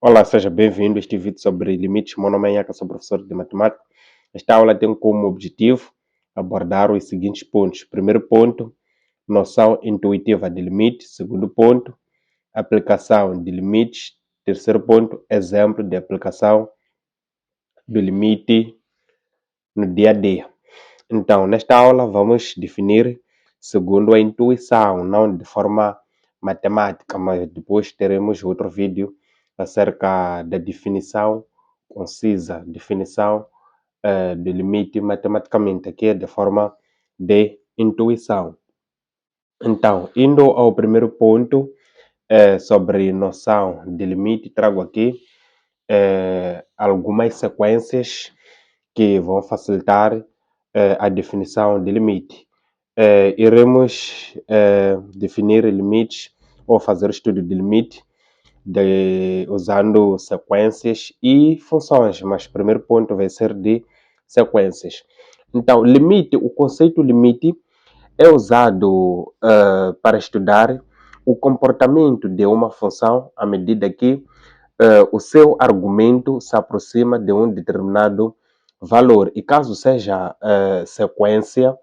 Olá, seja bem-vindo a este vídeo sobre limites. Meu nome é Nhaka, sou professor de matemática. Esta aula tem como objetivo abordar os seguintes pontos. Primeiro ponto, noção intuitiva de limite. Segundo ponto, aplicação de limites. Terceiro ponto, exemplo de aplicação do limite no dia a dia. Então, nesta aula vamos definir segundo a intuição, não de forma matemática, mas depois teremos outro vídeo acerca da definição concisa, definição do limite matematicamente, aqui é de forma de intuição. Então, indo ao primeiro ponto sobre noção de limite, trago aqui algumas sequências que vão facilitar a definição de limite. Iremos definir limites ou fazer estudo de limite usando sequências e funções, mas o primeiro ponto vai ser de sequências. Então, limite, o conceito limite é usado para estudar o comportamento de uma função à medida que o seu argumento se aproxima de um determinado valor. E caso seja sequência,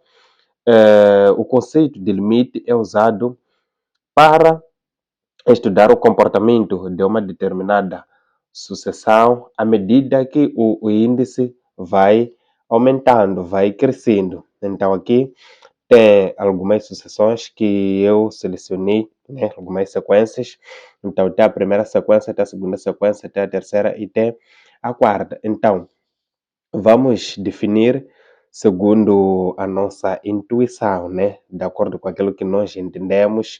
o conceito de limite é usado para estudar o comportamento de uma determinada sucessão à medida que o índice vai aumentando, vai crescendo. Então aqui tem algumas sucessões que eu selecionei, né? Algumas sequências. Então tem a primeira sequência, tem a segunda sequência, tem a terceira e tem a quarta. Então vamos definir segundo a nossa intuição, né? De acordo com aquilo que nós entendemos.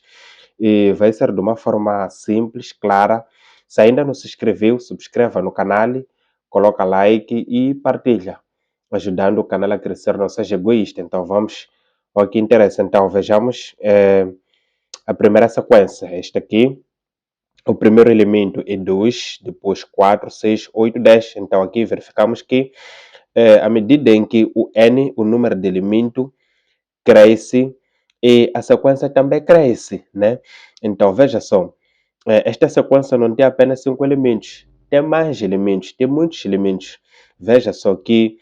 E vai ser de uma forma simples, clara. Se ainda não se inscreveu, subscreva no canal, coloca like e partilha, ajudando o canal a crescer, não seja egoísta. Então vamos ao que interessa. Então vejamos a primeira sequência, esta aqui. O primeiro elemento é 2, depois 4, 6, 8, 10. Então aqui verificamos que à medida em que o n, o número de elemento, cresce, e a sequência também cresce, né? Então veja só, esta sequência não tem apenas 5 elementos, tem mais elementos, tem muitos elementos. Veja só que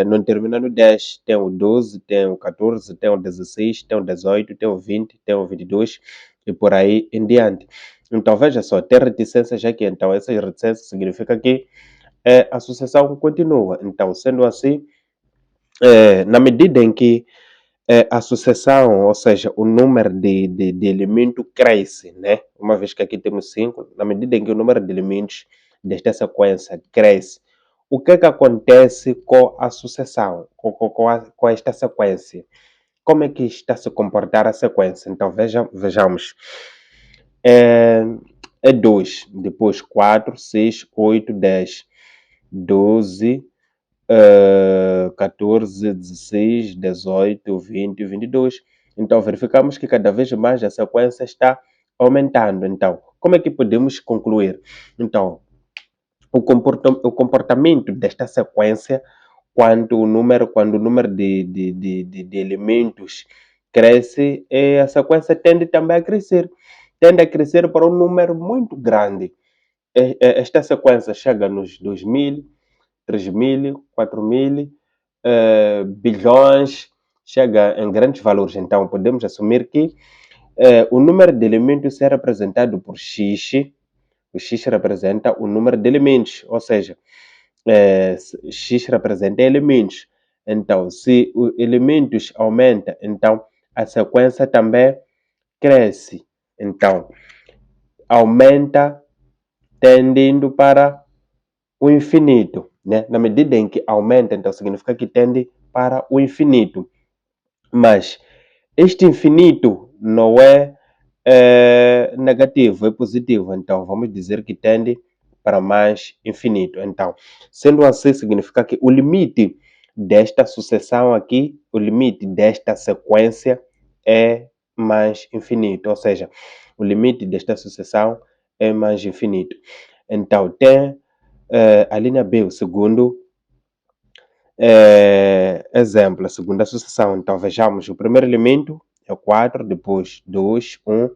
não termina no 10, tem o 12, tem o 14, tem o 16, tem o 18, tem o 20, tem o 22 e por aí em diante. Então veja só, tem reticências aqui, então essas reticências significa que a sucessão continua. Então, sendo assim, na medida em que a sucessão, ou seja, o número de elementos cresce, né? Uma vez que aqui temos 5, na medida em que o número de elementos desta sequência cresce, o que acontece com a sucessão, com esta sequência? Como é que está a se comportar a sequência? Então, vejamos. É 2, depois 4, 6, 8, 10, 12, 14, 16, 18, 20, 22. Então, verificamos que cada vez mais a sequência está aumentando. Então, como é que podemos concluir? Então, o comportamento desta sequência, quando o número de elementos cresce, a sequência tende também a crescer. Tende a crescer para um número muito grande. Esta sequência chega nos 2.000, 3.000, 4.000 bilhões, chega em grandes valores. Então, podemos assumir que o número de elementos é representado por x. O x representa o número de elementos, ou seja, x representa elementos. Então, se os elementos aumentam, então a sequência também cresce. Então, aumenta tendendo para o infinito, né? Na medida em que aumenta, então significa que tende para o infinito. Mas este infinito não é negativo, é positivo. Então vamos dizer que tende para mais infinito. Então, sendo assim, significa que o limite desta sucessão aqui, o limite desta sequência é mais infinito. Ou seja, o limite desta sucessão é mais infinito. Então, tem a linha B, o segundo exemplo, a segunda sucessão. Então, vejamos, o primeiro elemento é 4, depois 2, 1,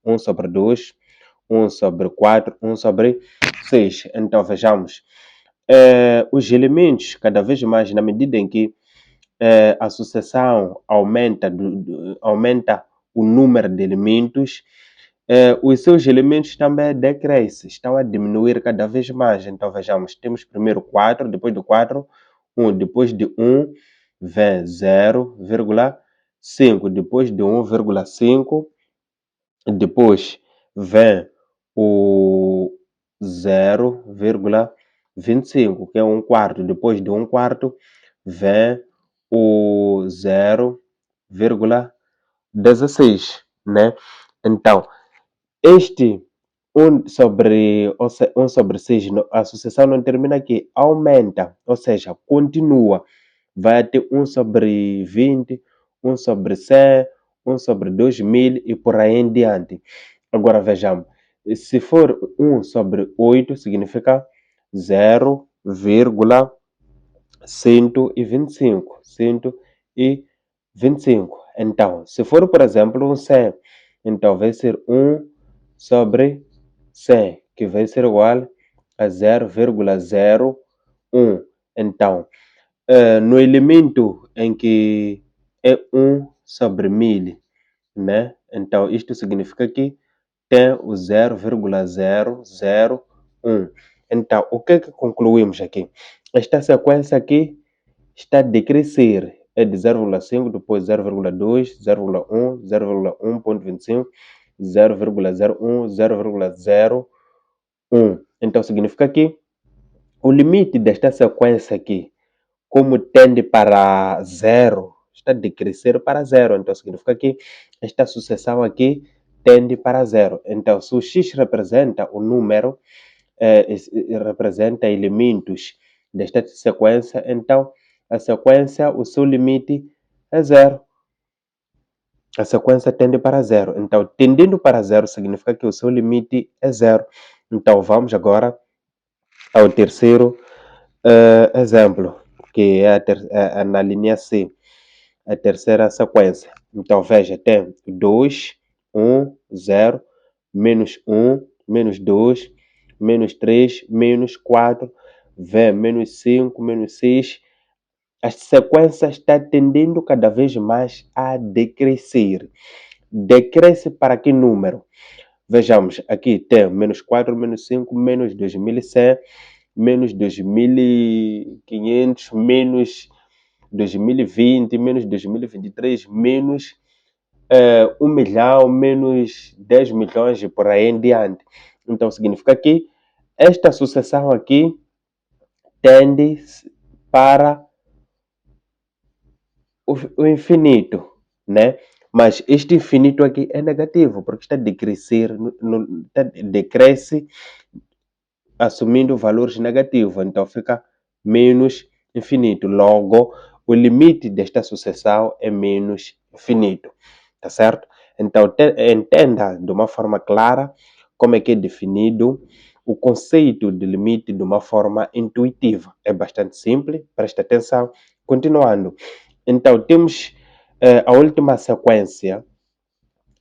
1 sobre 2, 1 sobre 4, 1 sobre 6. Então, vejamos. Os elementos, cada vez mais, na medida em que a sucessão aumenta o número de elementos, os seus elementos também decrescem, estão a diminuir cada vez mais. Então, vejamos, temos primeiro 4, depois do 4, 1, depois de 1, vem 0,5, depois de 1,5, depois vem o 0,25, que é 1 quarto. Depois de 1 quarto, vem o 0,16, né? Então, este 1 sobre 6, a sucessão não termina aqui, aumenta, ou seja, continua. Vai até 1 sobre 20, 1 sobre 100, 1 sobre 2000 e por aí em diante. Agora vejamos, se for 1 sobre 8, significa 0,125. 125. Então, se for, por exemplo, um 100, então vai ser 1 sobre 100, que vai ser igual a 0,01. Então, no elemento em que é 1 sobre 1000, né? Então, isto significa que tem o 0,001. Então, o que é que concluímos aqui? Esta sequência aqui está a decrescer. É de 0,5, depois 0,2, 0,1, 0,1.25, 0,01, 0,01. Então, significa que o limite desta sequência aqui, como tende para zero, está a decrescer para zero. Então, significa que esta sucessão aqui tende para zero. Então, se o x representa o número, representa elementos desta sequência, então a sequência, o seu limite é zero. A sequência tende para zero. Então, tendendo para zero significa que o seu limite é zero. Então, vamos agora ao terceiro exemplo, que é na linha C, a terceira sequência. Então, veja, tem 2, 1, 0, menos 1, menos 2, menos 3, menos 4, vem menos 5, menos 6. A sequência está tendendo cada vez mais a decrescer. Decresce para que número? Vejamos, aqui tem menos 4, menos 5, menos 2100, menos 2500, menos 2020, menos 2023, menos 1 milhão, menos 10 milhões e por aí em diante. Então, significa que esta sucessão aqui tende para o infinito, né? Mas este infinito aqui é negativo, porque está a decrescer, decresce assumindo valores negativos, então fica menos infinito. Logo, o limite desta sucessão é menos infinito, tá certo? Então, entenda de uma forma clara como é que é definido o conceito de limite de uma forma intuitiva. É bastante simples, preste atenção. Continuando. Então, temos a última sequência,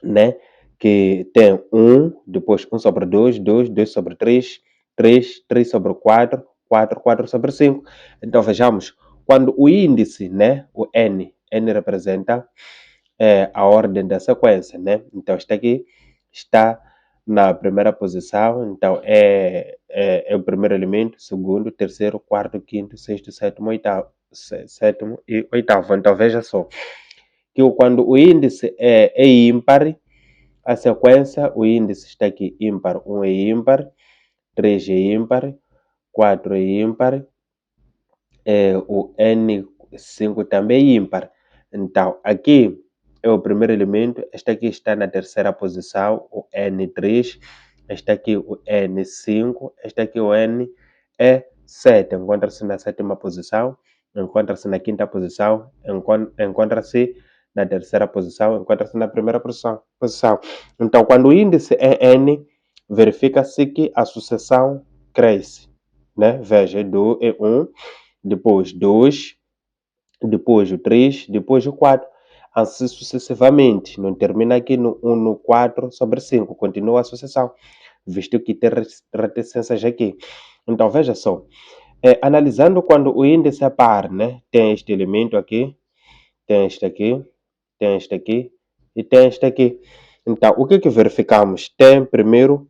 né? Que tem 1, depois 1 sobre 2, 2, 2 sobre 3, 3, 3 sobre 4, 4, 4 sobre 5. Então, vejamos, quando o índice, né? O n representa a ordem da sequência, né? Então, este aqui está na primeira posição, então é o primeiro elemento, segundo, terceiro, quarto, quinto, sexto, sétimo, oitavo, sétimo e oitavo. Então, veja só, que quando o índice é ímpar, a sequência, o índice está aqui ímpar, 1 é ímpar, 3 é ímpar, 4 é ímpar, o N5 também é ímpar. Então, aqui é o primeiro elemento, este aqui está na terceira posição, o N3, este aqui o N5, este aqui o N7, encontra-se na sétima posição, encontra-se na quinta posição, encontra-se na terceira posição, encontra-se na primeira posição. Então, quando o índice é N, verifica-se que a sucessão cresce, né? Veja, é 1, depois 2, depois o 3, depois o 4, assim sucessivamente. Não termina aqui no 1, no 4 sobre 5, continua a sucessão. visto que tem reticências aqui. Então, veja só, analisando quando o índice é par, né, tem este elemento aqui, tem este aqui, tem este aqui e tem este aqui. Então, o que verificamos? Tem primeiro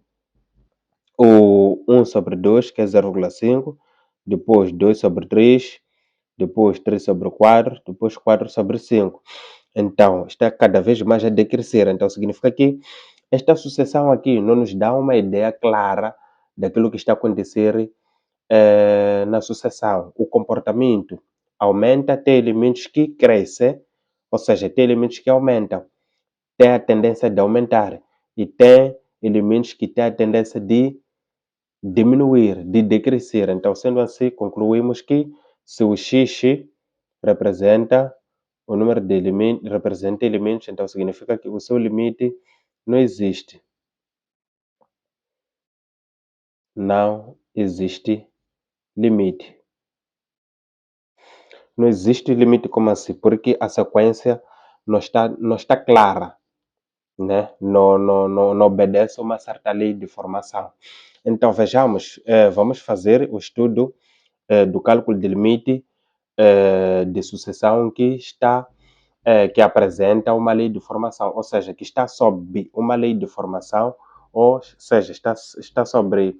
o 1 sobre 2, que é 0,5, depois 2 sobre 3, depois 3 sobre 4, depois 4 sobre 5. Então, está cada vez mais a decrescer. Então, significa que esta sucessão aqui não nos dá uma ideia clara daquilo que está a acontecer na sucessão. O comportamento aumenta, tem elementos que crescem, ou seja, tem elementos que aumentam, tem a tendência de aumentar, e tem elementos que têm a tendência de diminuir, de decrescer. Então, sendo assim, concluímos que se o x representa o número de elementos, representa elementos, então significa que o seu limite não existe. Não existe limite. Não existe limite como assim? Porque a sequência não está clara, né? Não obedece a uma certa lei de formação. Então, vejamos, vamos fazer o estudo do cálculo de limite de sucessão que apresenta uma lei de formação, ou seja, que está sob uma lei de formação, ou seja, está sobre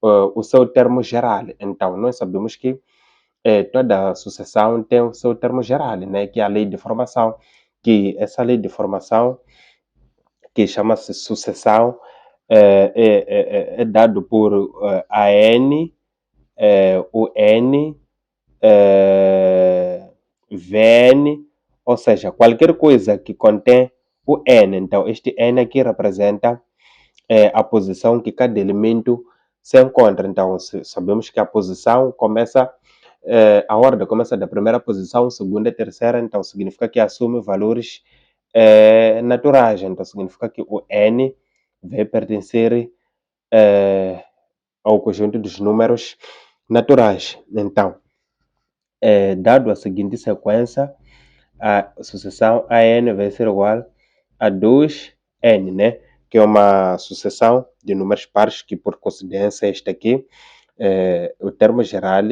o seu termo geral. Então, nós sabemos que toda sucessão tem o seu termo geral, né, que é a lei de formação, que essa lei de formação, que chama-se sucessão, é dado por a N, o N, Vn, ou seja, qualquer coisa que contém o N. Então, este N aqui representa a posição que cada elemento se encontra. Então, sabemos que a posição começa, a ordem começa da primeira posição, segunda, terceira, então significa que assume valores naturais. Então, significa que o N vai pertencer ao conjunto dos números naturais. Então, dado a seguinte sequência, a sucessão AN vai ser igual a 2N, né? Que é uma sucessão de números pares, que por coincidência este aqui, o termo geral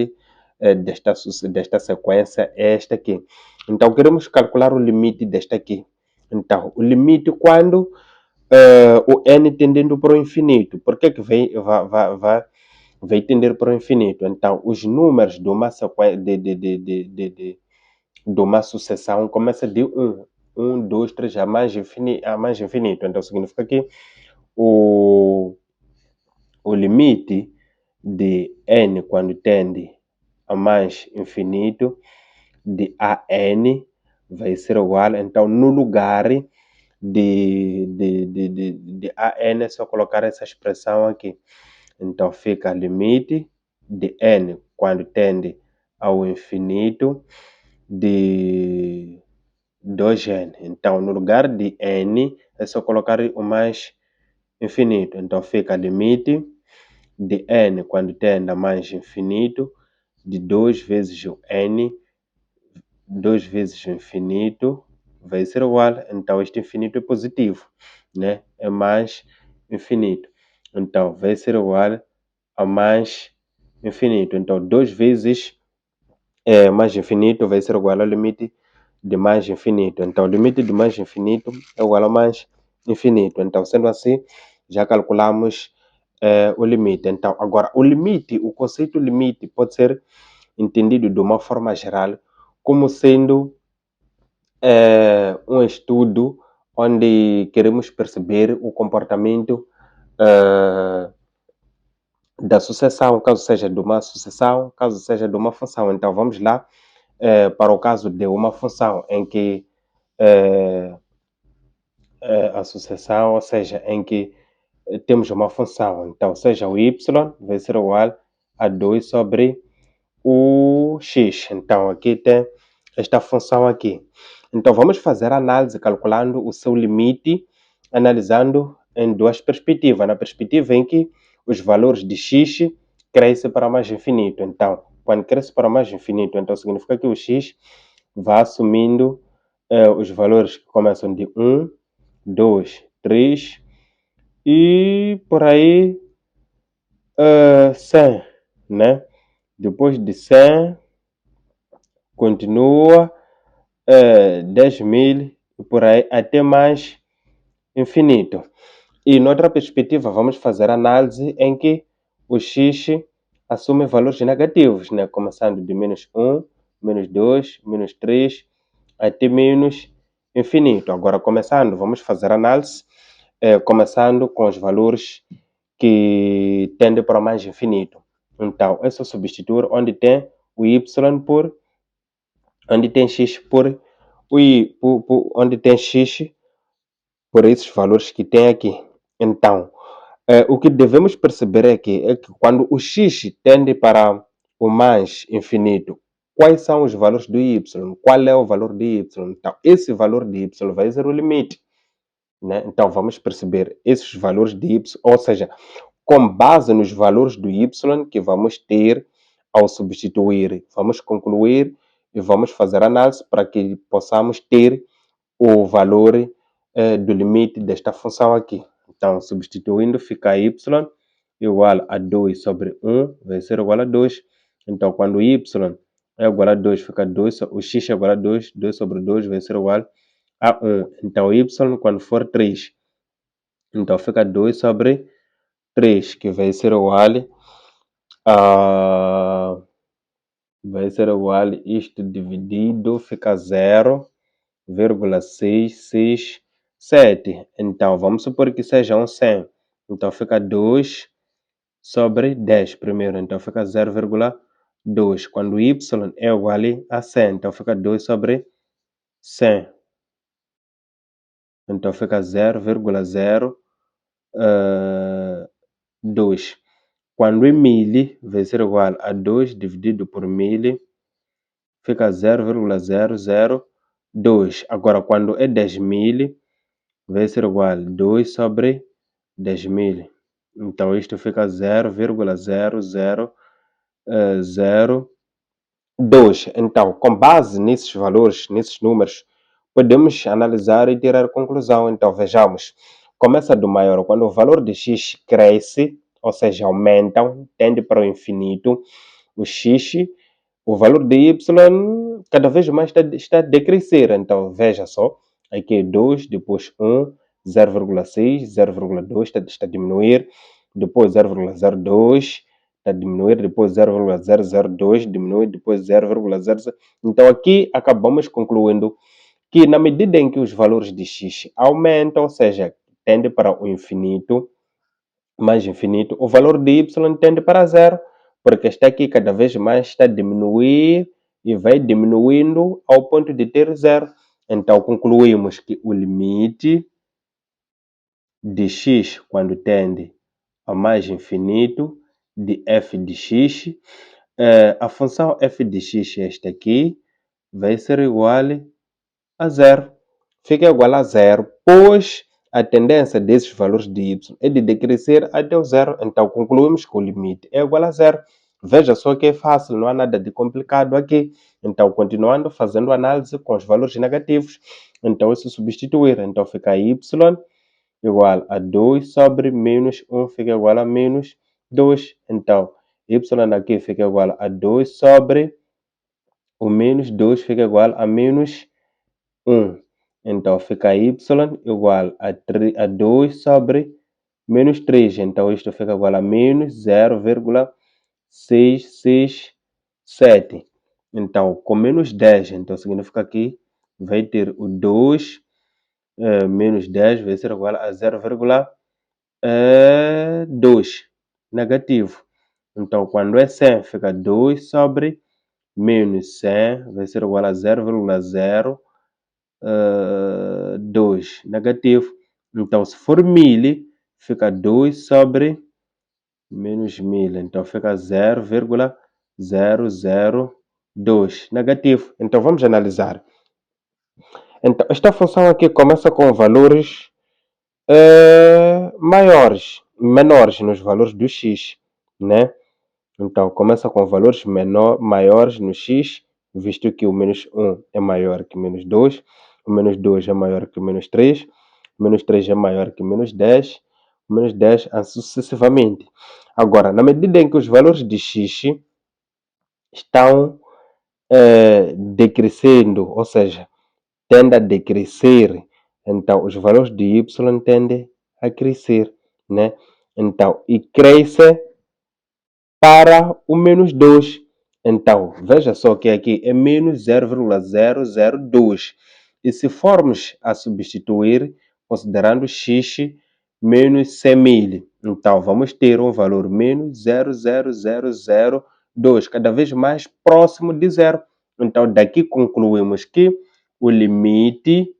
desta sequência é este aqui. Então, queremos calcular o limite deste aqui. Então, o limite quando o N tendendo para o infinito. Por que vai tender para o infinito? Então, os números de uma sequência de uma sucessão começa de 1, 2, 3, a mais infinito. Então, significa que o limite de n, quando tende a mais infinito, de AN, vai ser igual, então, no lugar de AN, é só colocar essa expressão aqui. Então, fica limite de n, quando tende ao infinito, de 2n. Então, no lugar de n, é só colocar o mais infinito. Então, fica limite de n, quando tende a mais infinito, de 2 vezes o n, 2 vezes o infinito, vai ser igual. Então, este infinito é positivo, né? É mais infinito. Então, vai ser igual a mais infinito. Então, 2 vezes mais infinito vai ser igual ao limite de mais infinito. Então, o limite de mais infinito é igual a mais infinito. Então, sendo assim, já calculamos o limite. Então, agora, o conceito limite pode ser entendido de uma forma geral como sendo um estudo onde queremos perceber o comportamento da sucessão, caso seja de uma sucessão, caso seja de uma função. Então, vamos lá para o caso de uma função em que a sucessão, ou seja, em que temos uma função. Então, seja o y vai ser igual a 2 sobre o x. Então, aqui tem esta função aqui. Então, vamos fazer a análise calculando o seu limite, analisando em duas perspectivas. Na perspectiva em que os valores de x crescem para mais infinito. Então, quando cresce para mais infinito, então significa que o x vai assumindo os valores que começam de 1, 2, 3, e por aí 100, né? Depois de 100, continua 10.000 e por aí até mais infinito. E noutra perspectiva, vamos fazer análise em que o x assume valores negativos, né? Começando de -1, -2, -3, até menos infinito. Agora, começando, vamos fazer análise, começando com os valores que tendem para o mais infinito. Então, é só substituir onde tem o y por, onde tem x por, onde tem x por esses valores que tem aqui. Então, o que devemos perceber é que quando o x tende para o mais infinito, quais são os valores do y? Qual é o valor de y? Então, esse valor de y vai ser o limite. Né? Então, vamos perceber esses valores de y, ou seja, com base nos valores do y que vamos ter ao substituir. Vamos concluir e vamos fazer análise para que possamos ter o valor do limite desta função aqui. Então, substituindo, fica y igual a 2 sobre 1, vai ser igual a 2. Então, quando y é igual a 2, fica 2, o x é igual a 2, 2 sobre 2 vai ser igual a 1. Então, y, quando for 3, então fica 2 sobre 3, que vai ser igual a... vai ser igual a isto dividido, fica 0,667. Então, vamos supor que seja um 100. Então, fica 2 sobre 10 primeiro. Então, fica 0,2. Quando y é igual a 100, então fica 2 sobre 100. Então, fica 0,02. Quando é 1000, vai ser igual a 2 dividido por 1000, fica 0,002. Agora, quando é 10.000, vai ser igual a 2 sobre 10.000. Então, isto fica 0,0002. Então, com base nesses valores, nesses números, podemos analisar e tirar conclusão. Então, vejamos. Começa do maior. Quando o valor de x cresce, ou seja, aumenta, tende para o infinito, o x, o valor de y cada vez mais está a decrescer. Então, veja só. Aqui 2, depois 1, 0,6, 0,2 está a diminuir. Depois 0,02 está a diminuir. Depois 0,002 diminui. Depois 0,00. Então, aqui acabamos concluindo que na medida em que os valores de x aumentam, ou seja, tende para o infinito, mais infinito, o valor de y tende para zero, porque está aqui cada vez mais está a diminuir e vai diminuindo ao ponto de ter zero. Então, concluímos que o limite de x, quando tende a mais infinito, de f de x, a função f de x, esta aqui, vai ser igual a zero. Fica igual a zero, pois a tendência desses valores de y é de decrescer até o zero. Então, concluímos que o limite é igual a zero. Veja só que é fácil, não há nada de complicado aqui. Então, continuando, fazendo análise com os valores negativos. Então, isso substituir. Então, fica y igual a 2 sobre menos 1 fica igual a menos 2. Então, y aqui fica igual a 2 sobre o menos 2 fica igual a menos 1. Então, fica y igual a 2 sobre menos 3. Então, isto fica igual a menos 0,667. Então, com menos 10, então significa que vai ter o 2 menos 10 vai ser igual a 0,2 negativo. Então, quando é 100, fica 2 sobre menos 100 vai ser igual a 0,02 negativo. Então, se for 1000, fica 2 sobre menos 1000. Então, fica 0,002 negativo. Então, vamos analisar. Então, esta função aqui começa com valores menores nos valores do x, né? Então, começa com valores maiores no x, visto que o menos 1 é maior que menos 2, o menos 2 é maior que menos 3, o menos 3 é maior que menos 10, menos 10, assim sucessivamente. Agora, na medida em que os valores de x estão decrescendo, ou seja, tende a decrescer, então os valores de y tendem a crescer, né? Então, e cresce para o menos 2. Então, veja só que aqui é menos 0,002. E se formos a substituir, considerando x menos 100.000, então vamos ter um valor menos 0,0002, cada vez mais próximo de zero. Então, daqui concluímos que o limite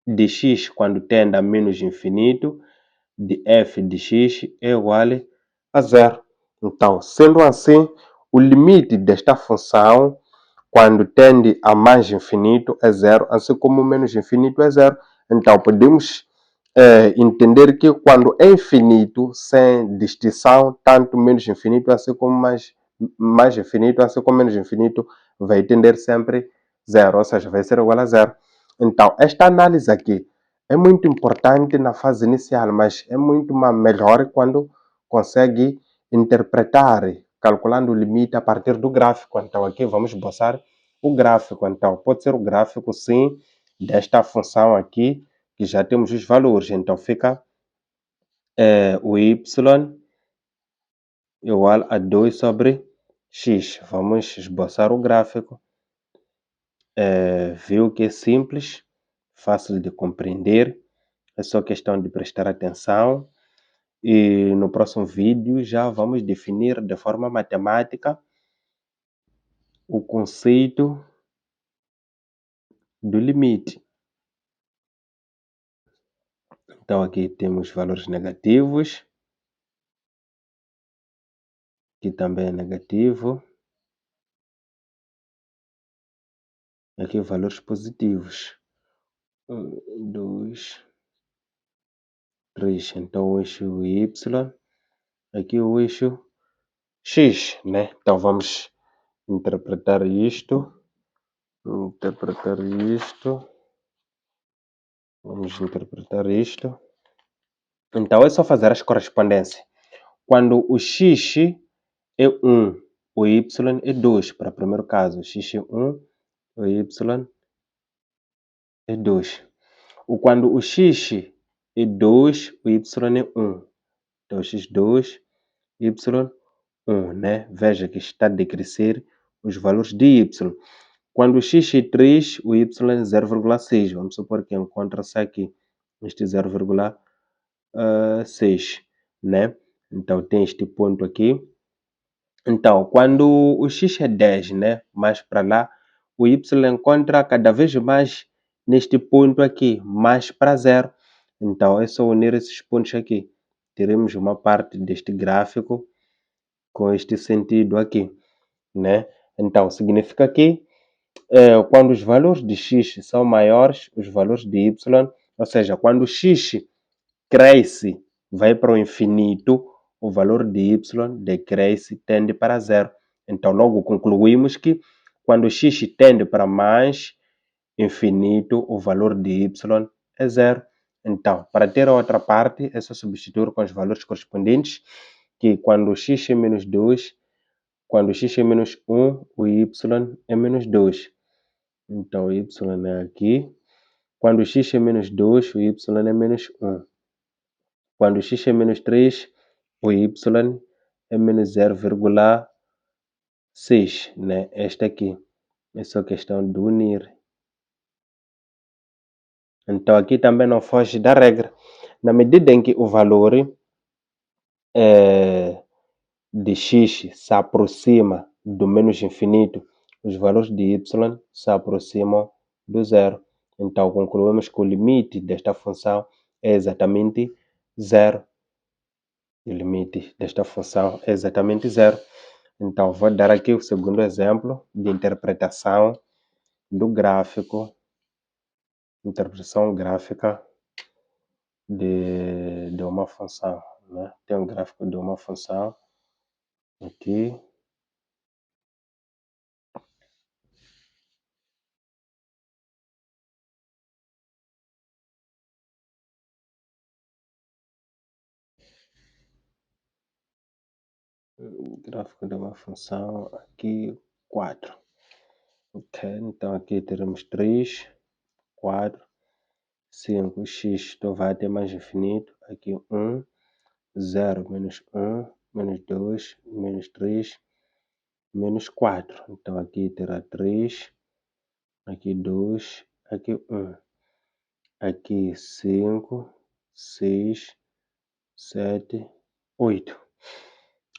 de x quando tende a menos infinito de f de x é igual a zero. Então, sendo assim, o limite desta função, quando tende a mais infinito, é zero, assim como o menos infinito é zero. Então, podemos entender que quando é infinito, sem distinção, tanto menos infinito, assim como mais infinito, assim como menos infinito, vai tender sempre zero, ou seja, vai ser igual a zero. Então, esta análise aqui é muito importante na fase inicial, mas é muito melhor quando consegue interpretar, calculando o limite a partir do gráfico. Então, aqui vamos esboçar o gráfico. Então, pode ser o gráfico, sim, desta função aqui, que já temos os valores. Então, fica o y igual a 2 sobre x. Vamos esboçar o gráfico. Viu que é simples, fácil de compreender. É só questão de prestar atenção. E no próximo vídeo já vamos definir de forma matemática o conceito do limite. Então aqui temos valores negativos, aqui também é negativo, aqui valores positivos. 1, 2, 3. Então o eixo y, aqui o eixo x, né? Então vamos interpretar isto. Vamos interpretar isto. Então é só fazer as correspondências. Quando o x é 1, o y é 2, para o primeiro caso. O x é 1, o y é 2. Quando o x é 2, o y é 1. Então, x2, y1, né? Veja que está a decrescer os valores de y. Quando o x é 3, o y é 0,6. Vamos supor que encontra-se aqui este 0,6, né? Então, tem este ponto aqui. Então, quando o x é 10, né? Mais para lá, o y encontra cada vez mais neste ponto aqui, mais para zero. Então, é só unir esses pontos aqui. Teremos uma parte deste gráfico com este sentido aqui, né? Então, significa que quando os valores de x são maiores, os valores de y, ou seja, quando o x cresce, vai para o infinito, o valor de y decresce, tende para zero. Então, logo concluímos que quando x tende para mais infinito, o valor de y é zero. Então, para ter a outra parte, é só substituir com os valores correspondentes, que quando x é menos 2, quando x é menos 1, o y é menos 2. Então, o y é aqui. Quando x é menos 2, o y é menos 1. Quando x é menos 3, o y é menos 0,6, né? Esta aqui é só questão de unir. Então, aqui também não foge da regra. Na medida em que o valor de x se aproxima do menos infinito, os valores de y se aproximam do zero. Então, concluímos que o limite desta função é exatamente zero. O limite desta função é exatamente zero. Então, vou dar aqui o segundo exemplo de interpretação do gráfico, interpretação gráfica de uma função, né? Tem um gráfico de uma função aqui. Gráfico de uma função aqui 4. Ok, então aqui teremos 3, 4, 5, x vai até mais infinito. Aqui 1, 0, menos 1, menos 2, menos 3, menos 4. Então aqui terá 3, aqui 2, aqui 1. Aqui 5, 6, 7, 8.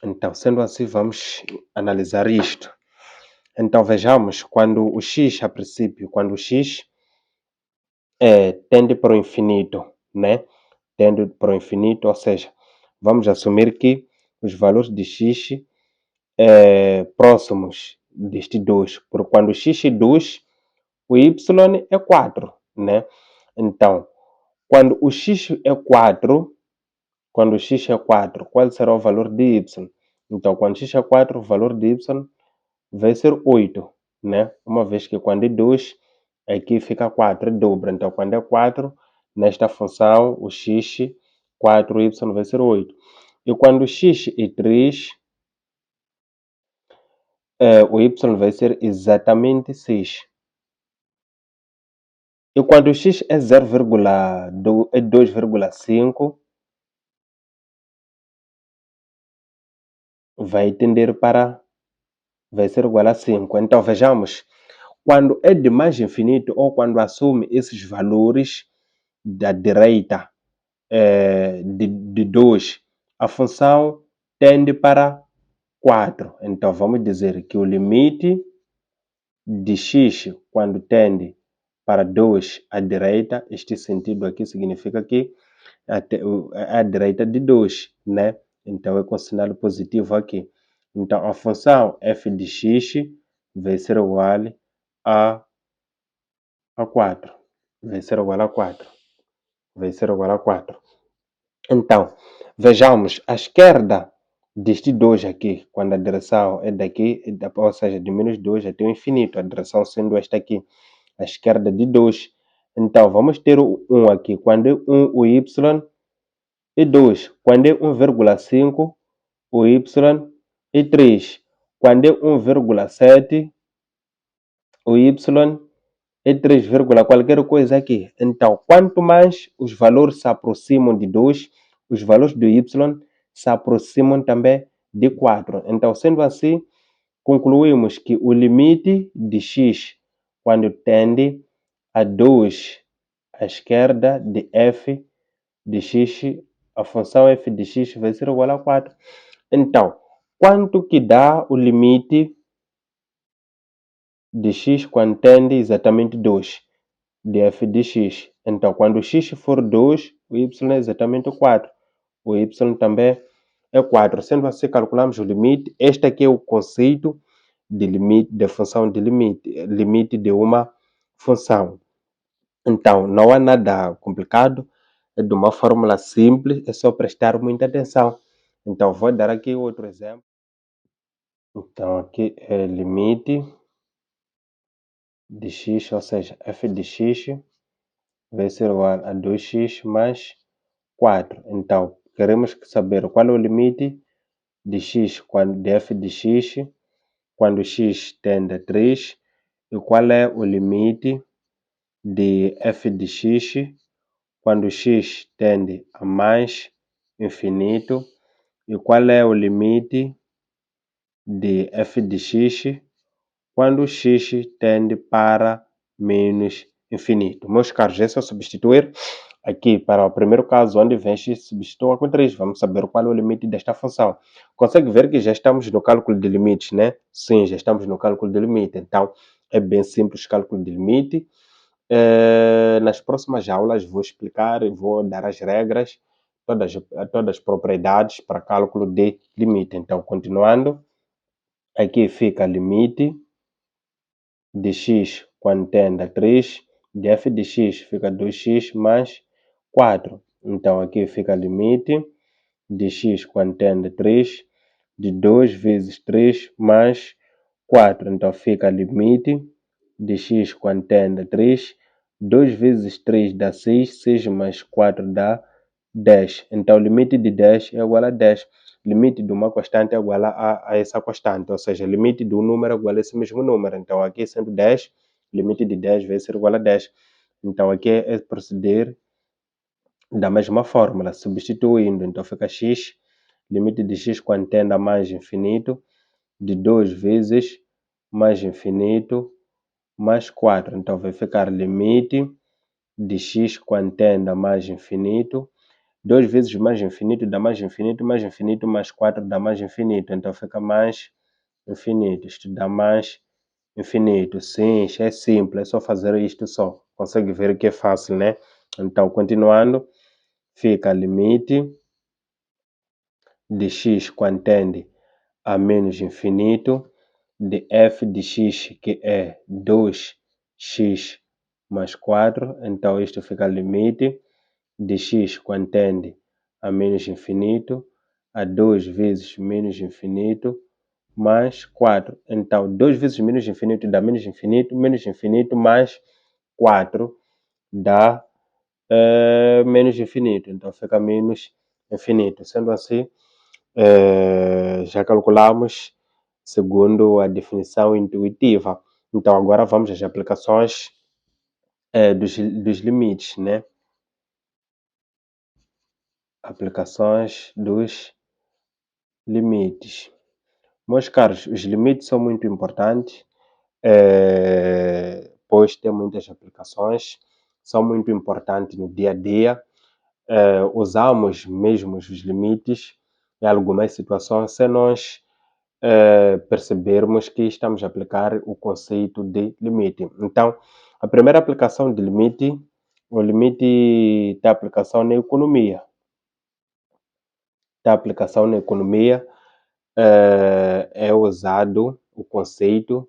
Então, sendo assim, vamos analisar isto. Então, vejamos, quando o x, a princípio, quando o x tende para o infinito, né? Tende para o infinito, ou seja, vamos assumir que os valores de x próximos deste 2, porque quando o x é 2, o y é 4, né? Então, quando o x é 4, qual será o valor de y? Então, quando x é 4, o valor de y vai ser 8, né? Uma vez que quando é 2, aqui fica 4, é dobro. Então, quando é 4, nesta função, o x, 4, o y vai ser 8. E quando o x é 3, o y vai ser exatamente 6. E quando o x é 2,5, vai ser igual a 5. Então, vejamos, quando é de mais infinito ou quando assume esses valores da direita de 2, a função tende para 4. Então, vamos dizer que o limite de x, quando tende para 2 à direita, este sentido aqui significa que é a direita de 2, né? Então, é com sinal positivo aqui. Então, a função f de x vai ser igual a 4. Vai ser igual a 4. Vai ser igual a 4. Então, vejamos, à esquerda deste 2 aqui, quando a direção é daqui, ou seja, de menos 2 até o infinito, a direção sendo esta aqui, à esquerda de 2. Então, vamos ter o 1 aqui. Quando é 1, o y é 2. Quando é 1,5, o y é 3. Quando é 1,7, o y é 3, qualquer coisa aqui. Então, quanto mais os valores se aproximam de 2, os valores do y se aproximam também de 4. Então, sendo assim, concluímos que o limite de x, quando tende a 2 à esquerda de f de x, a função f de x vai ser igual a 4. Então, quanto que dá o limite de x quando tende exatamente 2 de f de x? Então, quando o x for 2, o y é exatamente 4. O y também é 4. Sendo assim, calculamos o limite. Este aqui é o conceito de limite, de função de limite de uma função. Então, não há nada complicado, é de uma fórmula simples, é só prestar muita atenção. Então, vou dar aqui outro exemplo. Então, aqui é limite de x, ou seja, f de x vai ser igual a 2x mais 4. Então, queremos saber qual é o limite de x, de f de x, quando x tende a 3, e qual é o limite de f de x, quando x tende a mais infinito, e qual é o limite de f de x, quando x tende para menos infinito. Meus caros, é só substituir aqui para o primeiro caso, onde vem x, substitua com 3. Vamos saber qual é o limite desta função. Consegue ver que já estamos no cálculo de limites, né? Sim, já estamos no cálculo de limite. Então, é bem simples o cálculo de limite. Nas próximas aulas vou explicar e vou dar as regras, todas as propriedades para cálculo de limite. Então, continuando, aqui fica limite de x quando tende a 3, de f de x fica 2x mais 4. Então, aqui fica limite de x quando tende a 3, de 2 vezes 3 mais 4. Então, fica limite de x quando tende a 3, 2 vezes 3 dá 6, 6 mais 4 dá 10. Então, o limite de 10 é igual a 10. limite de uma constante é igual a essa constante, ou seja, limite de um número é igual a esse mesmo número. Então, aqui sendo 10, limite de 10 vai ser igual a 10. Então, aqui é proceder da mesma fórmula, substituindo. Então, fica x, limite de x quando tende a mais infinito, de 2 vezes mais infinito, mais 4. Então, vai ficar limite de x quando tende a mais infinito, 2 vezes mais infinito dá mais infinito, mais 4 dá mais infinito. Então, fica mais infinito. Isto dá mais infinito. Sim, isto é simples, é só fazer isto só. Consegue ver que é fácil, né? Então, continuando, fica limite de x quando tende a menos infinito, de f de x, que é 2x mais 4. Então, isto fica limite de x quando tende a menos infinito, a 2 vezes menos infinito, mais 4. Então, 2 vezes menos infinito dá menos infinito mais 4 dá menos infinito. Então, fica menos infinito. Sendo assim, já calculamos segundo a definição intuitiva. Então, agora vamos às aplicações dos limites, né? Aplicações dos limites. Meus caros, os limites são muito importantes, pois tem muitas aplicações, são muito importantes no dia a dia. Usamos mesmo os limites em algumas situações se nós percebermos que estamos a aplicar o conceito de limite. Então, a primeira aplicação de limite, o limite da aplicação na economia. Da aplicação na economia é usado o conceito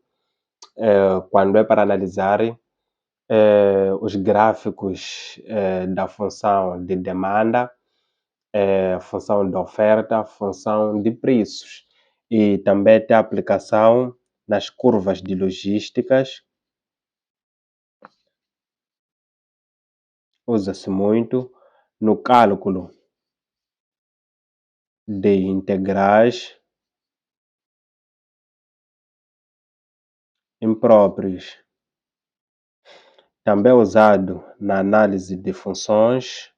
quando é para analisar os gráficos da função de demanda, função de oferta, função de preços. E também tem aplicação nas curvas de logísticas. Usa-se muito no cálculo de integrais impróprios. Também é usado na análise de funções.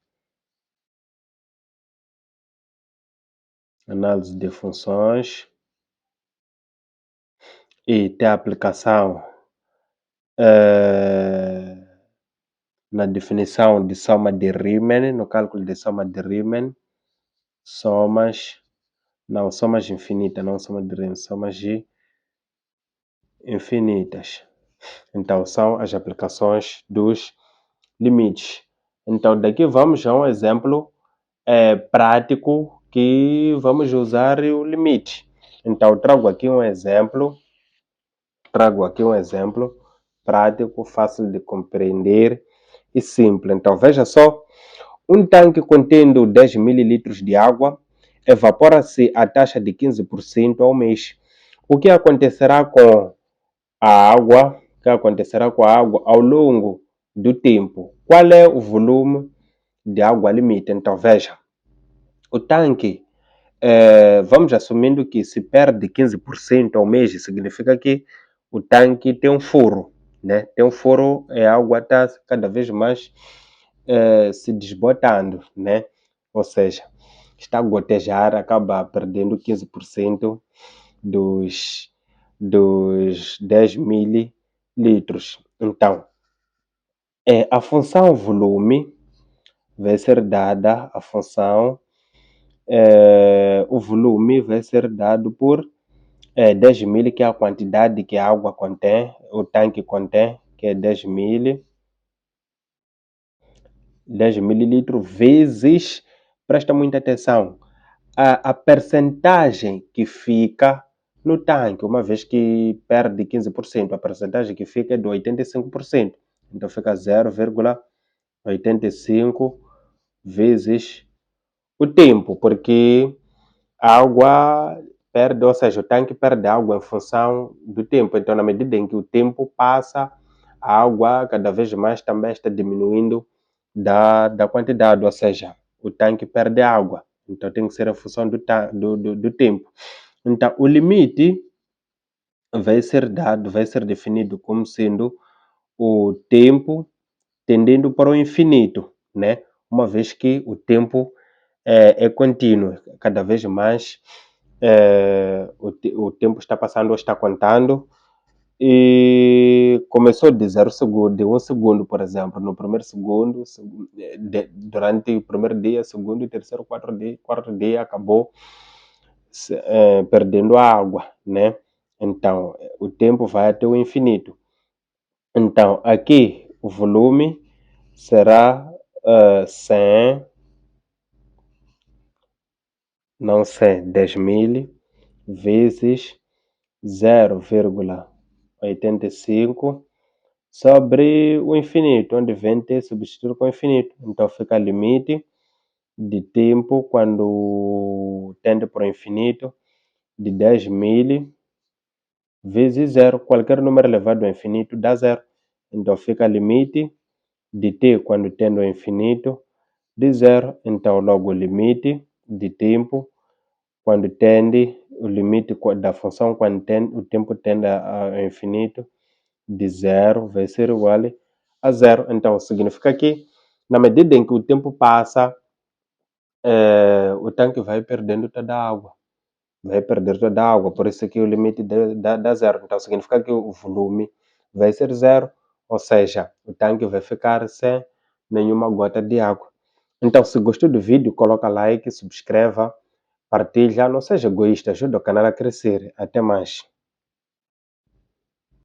Análise de funções. E tem aplicação na definição de soma de Riemann, no cálculo de soma de Riemann, somas infinitas, não soma de Riemann, somas infinitas. Então, são as aplicações dos limites. Então, daqui vamos a um exemplo prático que vamos usar o limite. Então, trago aqui um exemplo prático, fácil de compreender e simples. Então, veja só, um tanque contendo 10 mililitros de água evapora-se a taxa de 15% ao mês. O que acontecerá com a água? O que acontecerá com a água ao longo do tempo? Qual é o volume de água limite? Então, veja, o tanque, vamos assumindo que se perde 15% ao mês, significa que o tanque tem um furo, né? Tem um furo e a água está cada vez mais se desbotando, né? Ou seja, está a gotejar, acaba perdendo 15% dos 10 mililitros. Então, a função volume vai ser dada, o volume vai ser dado por 10 mil, que é a quantidade que a água contém, o tanque contém, que é 10 mililitros, vezes, presta muita atenção, a percentagem que fica no tanque, uma vez que perde 15%, a percentagem que fica é de 85%. Então fica 0,85 vezes o tempo, porque a água perde, ou seja, o tanque perde água em função do tempo. Então, na medida em que o tempo passa, a água cada vez mais também está diminuindo da quantidade, ou seja, o tanque perde água. Então tem que ser a função do tempo. Então o limite vai ser definido como sendo o tempo tendendo para o infinito, né? Uma vez que o tempo é contínuo, cada vez mais o tempo está passando ou está contando e começou de 0 segundo, de 1 segundo, por exemplo, no primeiro segundo, durante o primeiro dia, segundo e terceiro, quarto dia acabou perdendo a água, né? Então, o tempo vai até o infinito. Então, aqui o volume será 100, não 100, 10.000 vezes 0,85 sobre o infinito, onde 20 é substituído com o infinito. Então fica limite de tempo quando tende para o infinito de 10.000 vezes zero. Qualquer número elevado ao infinito dá zero. Então fica limite de t quando tende ao infinito de zero. Então logo o limite de tempo quando tende, o limite da função quando o tempo tende ao infinito de zero vai ser igual a zero. Então significa que na medida em que o tempo passa, o tanque vai perdendo toda a água. Vai perder toda a água, por isso que o limite dá zero. Então significa que o volume vai ser zero, ou seja, o tanque vai ficar sem nenhuma gota de água. Então, se gostou do vídeo, coloca like, subscreva, partilha, não seja egoísta, ajuda o canal a crescer. Até mais.